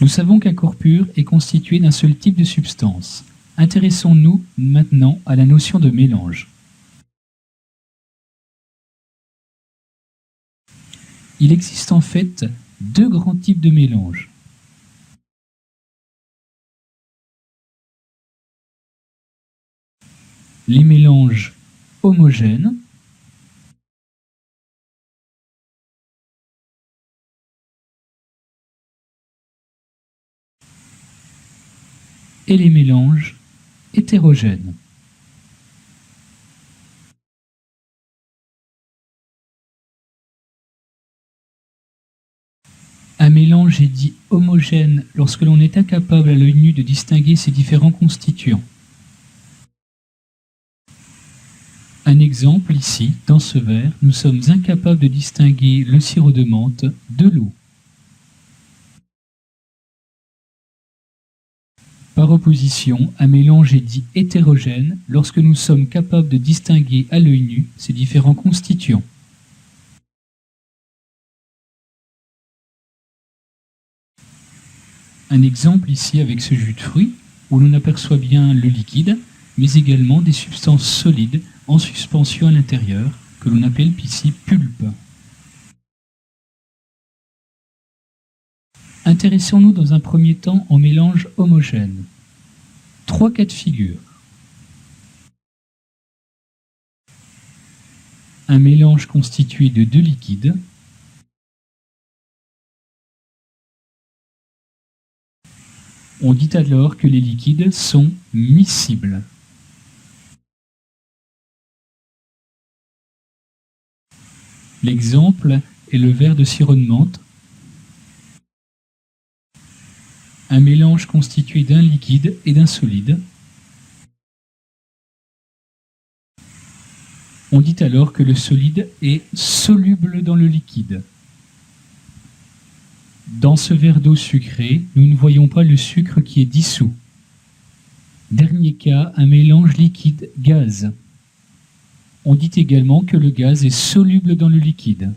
Nous savons qu'un corps pur est constitué d'un seul type de substance. Intéressons-nous maintenant à la notion de mélange. Il existe en fait deux grands types de mélange. Les mélanges homogènes et les mélanges hétérogènes. Un mélange est dit homogène lorsque l'on est incapable à l'œil nu de distinguer ses différents constituants. Un exemple ici, dans ce verre, nous sommes incapables de distinguer le sirop de menthe de l'eau. Par opposition, un mélange est dit hétérogène lorsque nous sommes capables de distinguer à l'œil nu ses différents constituants. Un exemple ici avec ce jus de fruits, où l'on aperçoit bien le liquide, mais également des substances solides en suspension à l'intérieur, que l'on appelle ici pulpe. Intéressons-nous dans un premier temps au mélange homogène. Trois cas de figure. Un mélange constitué de deux liquides. On dit alors que les liquides sont miscibles. L'exemple est le verre de sirop de menthe. Un mélange constitué d'un liquide et d'un solide. On dit alors que le solide est soluble dans le liquide. Dans ce verre d'eau sucrée, nous ne voyons pas le sucre qui est dissous. Dernier cas, un mélange liquide-gaz. On dit également que le gaz est soluble dans le liquide.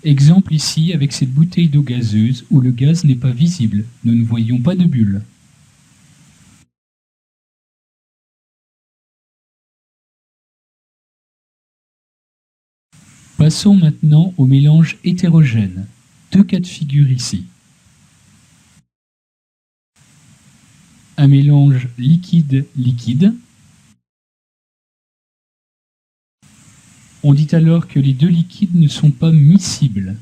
Exemple ici avec cette bouteille d'eau gazeuse où le gaz n'est pas visible, nous ne voyons pas de bulles. Passons maintenant au mélange hétérogène. Deux cas de figure ici. Un mélange liquide-liquide. On dit alors que les deux liquides ne sont pas miscibles.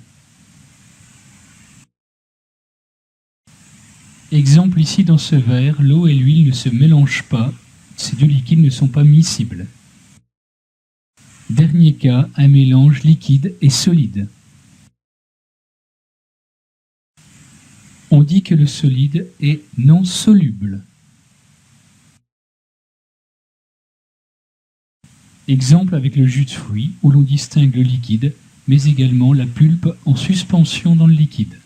Exemple ici dans ce verre, l'eau et l'huile ne se mélangent pas, ces deux liquides ne sont pas miscibles. Dernier cas, un mélange liquide et solide. On dit que le solide est non soluble. Exemple avec le jus de fruits où l'on distingue le liquide, mais également la pulpe en suspension dans le liquide.